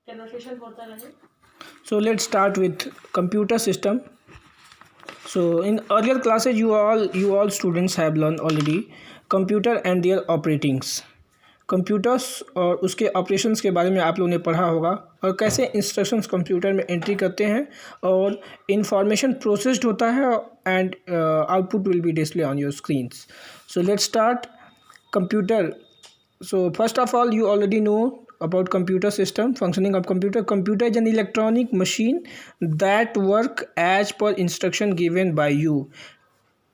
Conversation होता रहे. So let's start with computer system. So in earlier classes, you all students have learned already computer and their operatings. Computers और उसके operations के बारे में आप लोगों ने पढ़ा होगा और कैसे इंस्ट्रक्शंस कंप्यूटर में एंट्री करते हैं और इंफॉर्मेशन प्रोसेस्ड होता है and output will be display on your screens. So let's start computer. So first of all, you already know about computer system, functioning of computer. Computer is an electronic machine that work as per instruction given by you.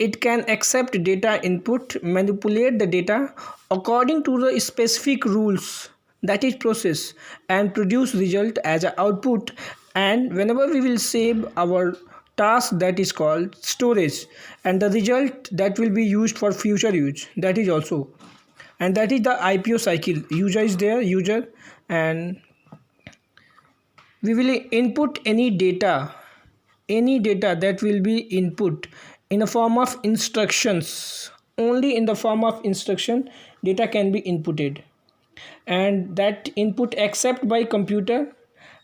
It can accept data input, manipulate the data according to the specific rules that is process and produce result as an output. And whenever we will save our task, that is called storage, and the result that will be used for future use, that is also, and that is the IPO cycle. User is there, user, and we will input any data that will be input in a form of instructions. Only in the form of instruction data can be inputted, and that input accept by computer,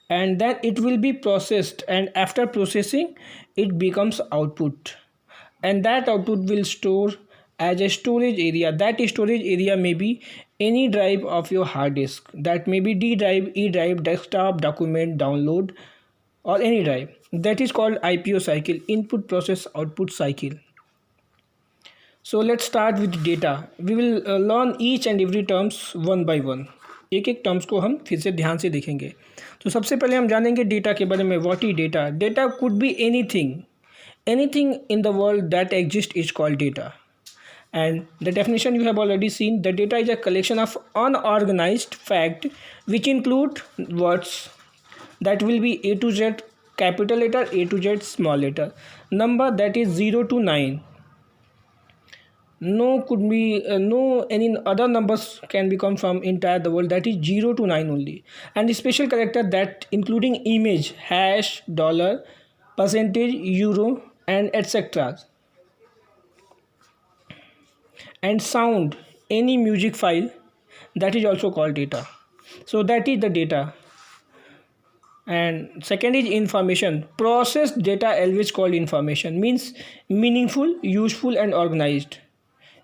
and then it will be processed, and after processing it becomes output, and that output will store as a storage area. That storage area may be any drive of your hard disk, that may be D drive, E drive, desktop, document, download, or any drive. That is called IPO cycle, input process output cycle. So let's start with data. We will learn each and every terms one by one. एक एक terms को हम फिर से ध्यान से देखेंगे. तो सबसे पहले हम जानेंगे डेटा के बारे में. What is data? Data could be anything in the world that exists is called data. And the definition you have already seen. The data is a collection of unorganized fact which include words that will be A to Z, capital letter, A to Z, small letter, number that is 0 to 9. No could be no any other numbers can be come from entire the world, that is 0 to 9 only. And special character that including image, hash, dollar, percentage, euro, and etc. And sound, any music file, that is also called data. So that is the data. And second is information. Processed data always called information, means meaningful, useful, and organized.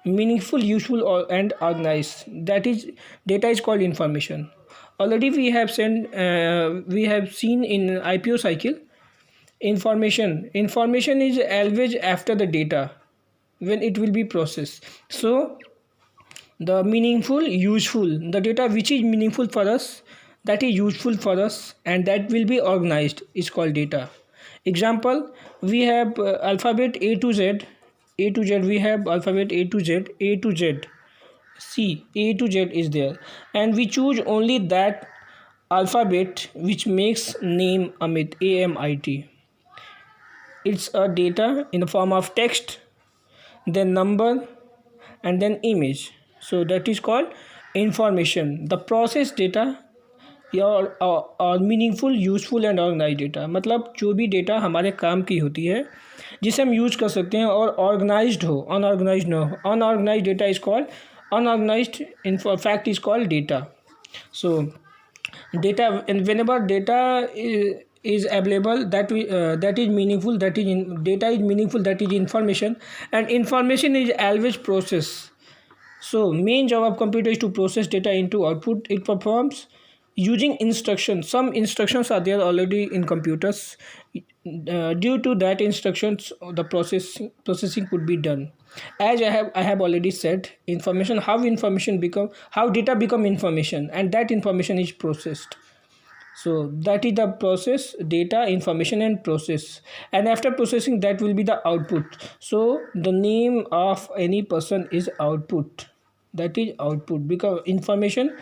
Meaningful, useful, and organized, that is data is called information. Already we have seen in IPO cycle. Information is always after the data when it will be processed. So the meaningful, useful, the data which is meaningful for us, that is useful for us, and that will be organized is called data. Example, we have alphabet A to Z. We have alphabet A to Z. See, A to Z is there, and we choose only that alphabet which makes name Amit, AMIT. It's a data in the form of text, then number, and then image. So that is called information. The processed data और meaningful, useful and organise data, मतलब जो भी data हमारे काम की होती है जिसे हम यूज़ कर सकते हैं और ऑर्गेनाइज्ड हो, अनऑर्गेनाइज्ड ना हो. Unorganised data is called unorganised fact is called data. So data, whenever data is available, that is meaningful, data is meaningful, that is information, and information is always processed. So main job of computer is to process data into output. It performs using instructions. Some instructions are there already in computers. Due to that instructions, the processing could be done. As I have already said, how data become information, and that information is processed. So that is the process: data, information, and process. And after processing, that will be the output. So the name of any person is output. That is output, because information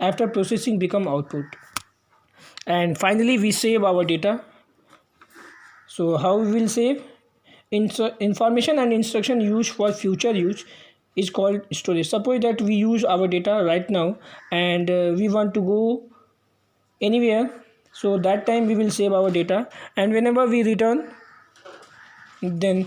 after processing become output. And finally we save our data. So how we will save? Information and instruction used for future use is called storage. Suppose that we use our data right now, and we want to go anywhere, so that time we will save our data, and whenever we return, then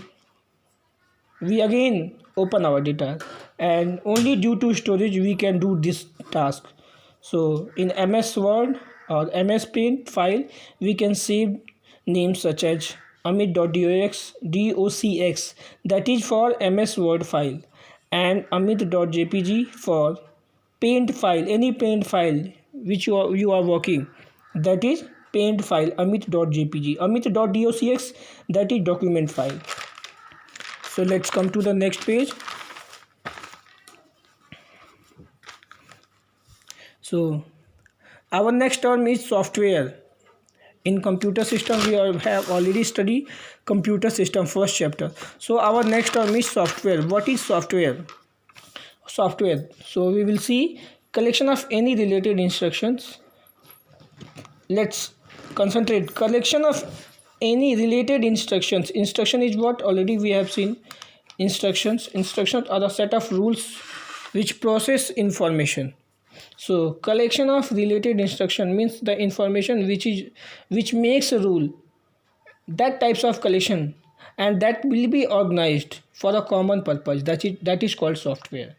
we again open our data, and only due to storage we can do this task. So in MS Word, or MS Paint file, we can save names such as amit.docx, that is for MS Word file, and amit.jpg for paint file, any paint file which you are working, that is paint file amit.jpg. Amit.docx, that is document file. So let's come to the next page. So our next term is software. In computer system we have already studied computer system first chapter. So our next term is software. What is software? Software, so we will see collection of any related instructions. Let's concentrate. Collection of any related instructions. Instruction is what already we have seen. Instructions are a set of rules which process information. So collection of related instruction means the information which makes a rule, that types of collection, and that will be organized for a common purpose, that is called software.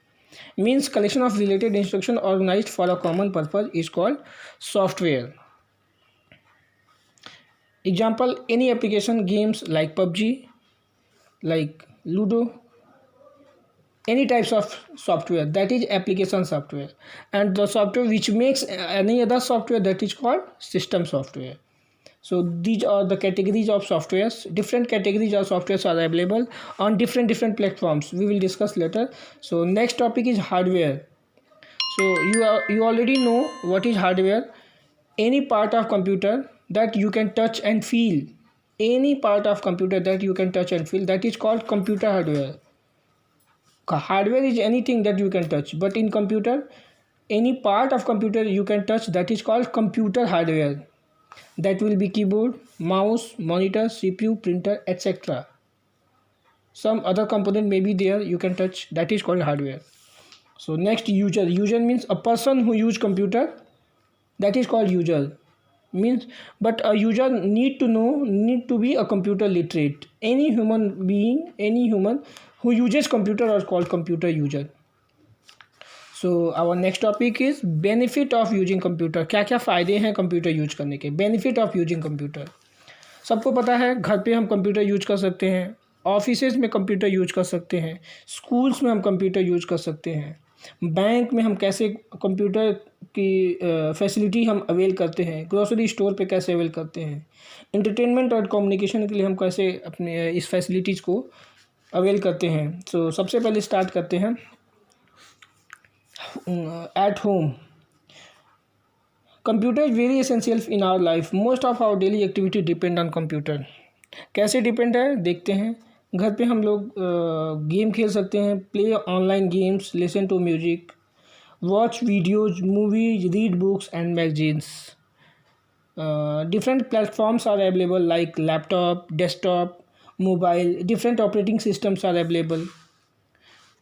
Means collection of related instruction organized for a common purpose is called software. Example, any application, games like PUBG, like Ludo, any types of software, that is application software. And the software which makes any other software, that is called system software. So these are the categories of softwares. Different categories of softwares are available on different platforms. We will discuss later. So next topic is hardware. So you already know what is hardware. Any part of computer that you can touch and feel. Any part of computer that you can touch and feel, that is called computer hardware. Hardware is anything that you can touch, but in computer, any part of computer you can touch, that is called computer hardware. That will be keyboard, mouse, monitor, CPU, printer, etc. Some other component may be there you can touch, that is called hardware. So next, user means a person who use computer, that is called user. Means, but a user need to be a computer literate. Any human being, any human who uses computer are called computer user. So our next topic is benefit of using computer. क्या क्या फ़ायदे हैं computer use करने के. Benefit of using computer, सबको पता है, घर पे हम कंप्यूटर यूज कर सकते हैं, ऑफिसेज में कंप्यूटर यूज कर सकते हैं, स्कूल्स में हम कंप्यूटर यूज कर सकते हैं, बैंक में हम कैसे कंप्यूटर की फैसिलिटी हम अवेल करते हैं, ग्रोसरी स्टोर पे कैसे अवेल करते हैं, एंटरटेनमेंट और कम्युनिकेशन के लिए हम कैसे अपने इस फैसिलिटीज़ को अवेल करते हैं. सो सबसे पहले स्टार्ट करते हैं at home. Computer is very essential in our life. Most of our daily activity depend on computer. कैसे डिपेंड है देखते हैं. घर पे हम लोग गेम खेल सकते हैं, play online games, listen to music, watch videos, movies, read books and magazines. Different platforms are available like laptop, desktop, mobile. Different operating systems are available.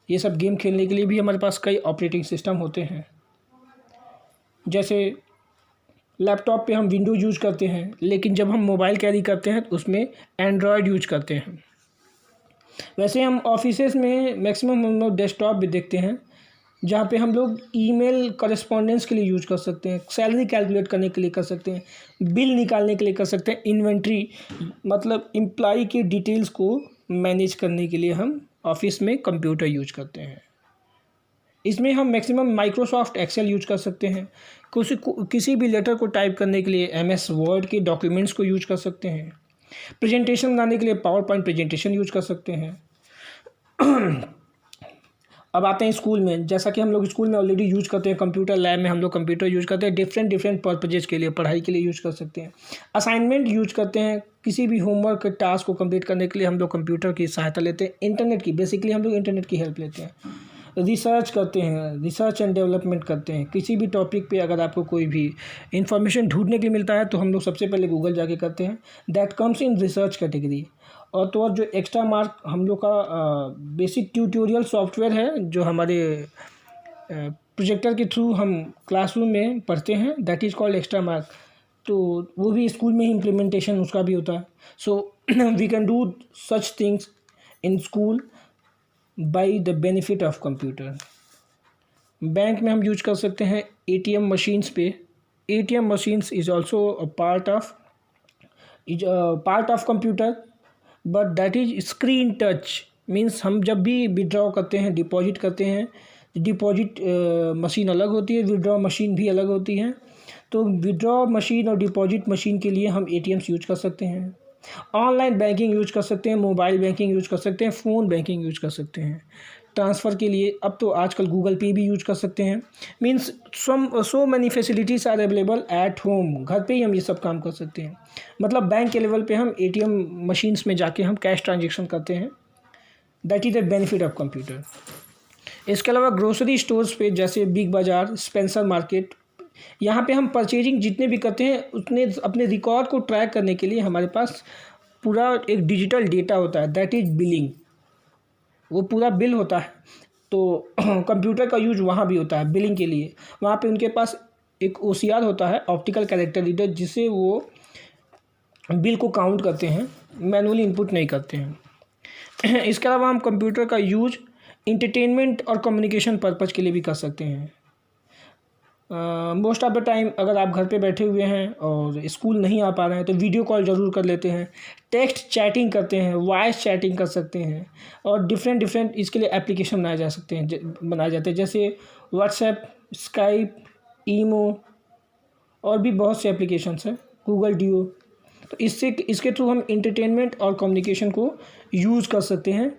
ये सब गेम खेलने के लिए भी हमारे पास कई ऑपरेटिंग सिस्टम होते हैं. जैसे लैपटॉप पे हम विंडोज यूज करते हैं, लेकिन जब हम मोबाइल कैरी करते हैं तो उसमें एंड्रॉयड यूज करते हैं. वैसे हम ऑफिसेस में मैक्सिमम हम लोग डेस्कटॉप भी देखते हैं, जहाँ पे हम लोग ईमेल कॉरेस्पॉन्डेंस के लिए यूज कर सकते हैं, सैलरी कैलकुलेट करने के लिए कर सकते हैं, बिल निकालने के लिए कर सकते हैं, इन्वेंट्री मतलब एम्प्लॉय के डिटेल्स को मैनेज करने के लिए हम ऑफिस में कंप्यूटर यूज करते हैं. इसमें हम मैक्सिमम माइक्रोसॉफ्ट एक्सेल यूज कर सकते हैं. किसी भी लेटर को टाइप करने के लिए MS वर्ड के डॉक्यूमेंट्स को यूज कर सकते हैं. प्रेजेंटेशन बनाने के लिए पावर पॉइंट प्रेजेंटेशन यूज कर सकते हैं. अब आते हैं स्कूल में. जैसा कि हम लोग स्कूल में ऑलरेडी यूज करते हैं, कंप्यूटर लैब में हम लोग कंप्यूटर यूज करते हैं. डिफरेंट पर्पजेज के लिए, पढ़ाई के लिए यूज कर सकते हैं. असाइनमेंट यूज करते हैं. किसी भी होमवर्क के टास्क को कंप्लीट करने के लिए हम लोग कंप्यूटर की सहायता लेते हैं. इंटरनेट की, बेसिकली हम लोग इंटरनेट की हेल्प लेते हैं. रिसर्च करते हैं, रिसर्च एंड डेवलपमेंट करते हैं. किसी भी टॉपिक पे अगर आपको कोई भी इंफॉर्मेशन ढूंढने के लिए मिलता है तो हम लोग सबसे पहले गूगल जाके करते हैं. That comes in research category. और तो और जो एक्स्ट्रा मार्क हम लोग का बेसिक ट्यूटोरियल सॉफ्टवेयर है, जो हमारे प्रोजेक्टर के थ्रू हम क्लासरूम में पढ़ते हैं, that is called extra mark. तो वो भी स्कूल में ही इम्प्लीमेंटेशन उसका भी होता है. So we can do such things in school by the benefit of computer. Bank में हम यूज कर सकते हैं ATM मशीन्स पे. ATM machines is also a part of computer, but that is screen touch means हम जब भी withdraw करते हैं, डिपॉजिट करते हैं, डिपॉजिट मशीन अलग होती है, विड्रॉ मशीन भी अलग होती है। तो विड्रॉ मशीन और डिपॉजिट मशीन के लिए हम ATMs यूज कर सकते हैं, ऑनलाइन बैंकिंग यूज कर सकते हैं, मोबाइल बैंकिंग यूज कर सकते हैं, फ़ोन बैंकिंग यूज कर सकते हैं। ट्रांसफ़र के लिए अब तो आजकल गूगल पे भी यूज कर सकते हैं। Means so many facilities are available at home. घर पे ही हम ये सब काम कर सकते हैं। मतलब बैंक के लेवल पे हम ATM मशीन्स में जाके हम कैश ट्रांजेक्शन करते हैं। That is the benefit of computer. इसके अलावा ग्रोसरी स्टोर्स पे जैसे बिग बाज़ार, स्पेंसर मार्केट, यहाँ पे हम परचेजिंग जितने भी करते हैं उतने अपने रिकॉर्ड को ट्रैक करने के लिए हमारे पास पूरा एक डिजिटल डेटा होता है, दैट इज़ बिलिंग। वो पूरा बिल होता है। तो कंप्यूटर का यूज वहाँ भी होता है बिलिंग के लिए। वहाँ पे उनके पास एक OCR होता है, ऑप्टिकल कैरेक्टर रीडर, जिससे वो बिल को काउंट करते हैं, मैनुअली इनपुट नहीं करते हैं। इसके अलावा हम कंप्यूटर का यूज इंटरटेनमेंट और कम्युनिकेशन पर्पज़ के लिए भी कर सकते हैं। मोस्ट ऑफ द टाइम अगर आप घर पे बैठे हुए हैं और स्कूल नहीं आ पा रहे हैं तो वीडियो कॉल ज़रूर कर लेते हैं, टेक्स्ट चैटिंग करते हैं, वॉइस चैटिंग कर सकते हैं, और डिफरेंट इसके लिए एप्लीकेशन बनाए जाते हैं जैसे व्हाट्सएप, स्काइप, ईमो और भी बहुत से एप्लीकेशंस हैं, गूगल डियो। तो इसके थ्रू हम इंटरटेनमेंट और कम्युनिकेशन को यूज़ कर सकते हैं।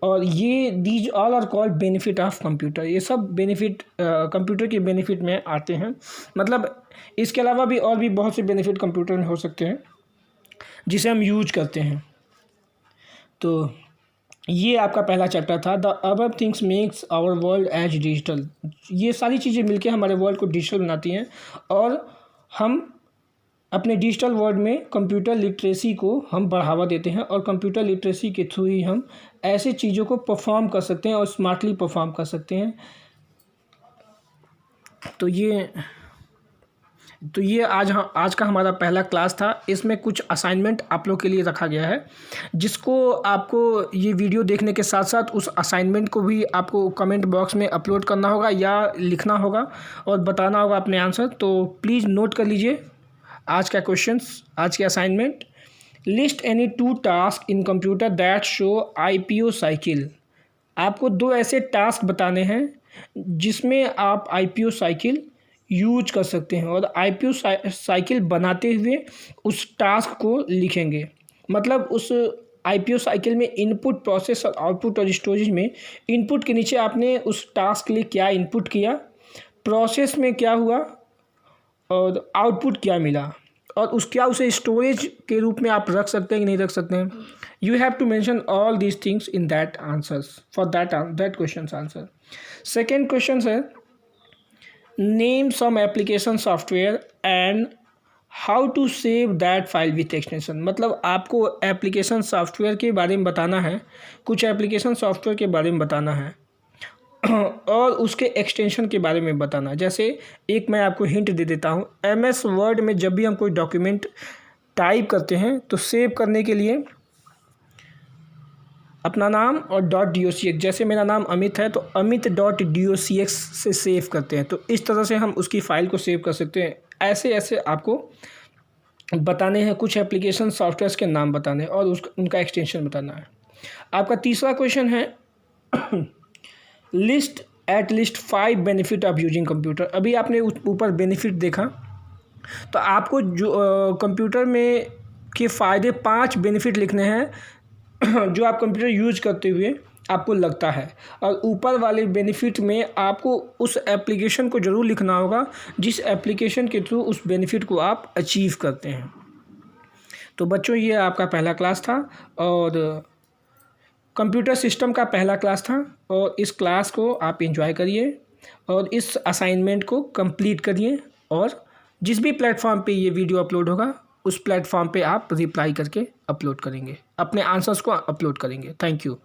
और ये these all are called benefit of computer. ये सब बेनिफिट कंप्यूटर के बेनिफिट में आते हैं। मतलब इसके अलावा भी और भी बहुत से बेनिफिट कंप्यूटर में हो सकते हैं जिसे हम यूज करते हैं। तो ये आपका पहला चैप्टर था, the above things makes our world as digital. ये सारी चीज़ें मिलके हमारे वर्ल्ड को डिजिटल बनाती हैं और हम अपने डिजिटल वर्ल्ड में कंप्यूटर लिटरेसी को हम बढ़ावा देते हैं, और कंप्यूटर लिटरेसी के थ्रू ही हम ऐसे चीज़ों को परफॉर्म कर सकते हैं और स्मार्टली परफॉर्म कर सकते हैं। तो ये आज का हमारा पहला क्लास था। इसमें कुछ असाइनमेंट आप लोग के लिए रखा गया है, जिसको आपको ये वीडियो देखने के साथ साथ उस असाइनमेंट को भी आपको कमेंट बॉक्स में अपलोड करना होगा या लिखना होगा और बताना होगा अपने आंसर। तो प्लीज़ नोट कर लीजिए आज का क्वेश्चंस, आज के assignment. List any 2 task in computer that show IPO cycle. आपको 2 ऐसे टास्क बताने हैं जिसमें आप IPO साइकिल यूज कर सकते हैं, और IPO साइकिल बनाते हुए उस टास्क को लिखेंगे। मतलब उस IPO साइकिल में इनपुट, प्रोसेस और आउटपुट और स्टोरेज में इनपुट के नीचे आपने उस टास्क के लिए क्या इनपुट किया, प्रोसेस में क्या हुआ और आउटपुट क्या मिला, और उसे स्टोरेज के रूप में आप रख सकते हैं कि नहीं रख सकते हैं। You have to mention all these things in that answers for that question answer. Second question है, name some application software and how to save that file with extension. मतलब आपको एप्लीकेशन सॉफ्टवेयर के बारे में बताना है, कुछ एप्लीकेशन सॉफ्टवेयर के बारे में बताना है और उसके एक्सटेंशन के बारे में बताना। जैसे एक मैं आपको हिंट दे देता हूँ, MS वर्ड में जब भी हम कोई डॉक्यूमेंट टाइप करते हैं तो सेव करने के लिए अपना नाम और .docx, जैसे मेरा नाम अमित है तो amit.docx से सेव करते हैं। तो इस तरह से हम उसकी फ़ाइल को सेव कर सकते हैं। ऐसे आपको बताने हैं, कुछ एप्लीकेशन सॉफ्टवेयर के नाम बताने और उनका एक्सटेंशन बताना है। आपका तीसरा क्वेश्चन है, list at least 5 benefit of using computer. अभी आपने ऊपर बेनिफिट देखा, तो आपको जो कंप्यूटर में के फ़ायदे 5 बेनिफिट लिखने हैं जो आप कंप्यूटर यूज करते हुए आपको लगता है, और ऊपर वाले बेनिफिट में आपको उस एप्लीकेशन को ज़रूर लिखना होगा जिस एप्लीकेशन के थ्रू उस बेनिफिट को आप अचीव करते हैं। तो बच्चों, ये आपका पहला क्लास था और कंप्यूटर सिस्टम का पहला क्लास था, और इस क्लास को आप एंजॉय करिए और इस असाइनमेंट को कंप्लीट करिए, और जिस भी प्लेटफॉर्म पे ये वीडियो अपलोड होगा उस प्लेटफॉर्म पे आप रिप्लाई करके अपलोड करेंगे, अपने आंसर्स को अपलोड करेंगे। Thank you.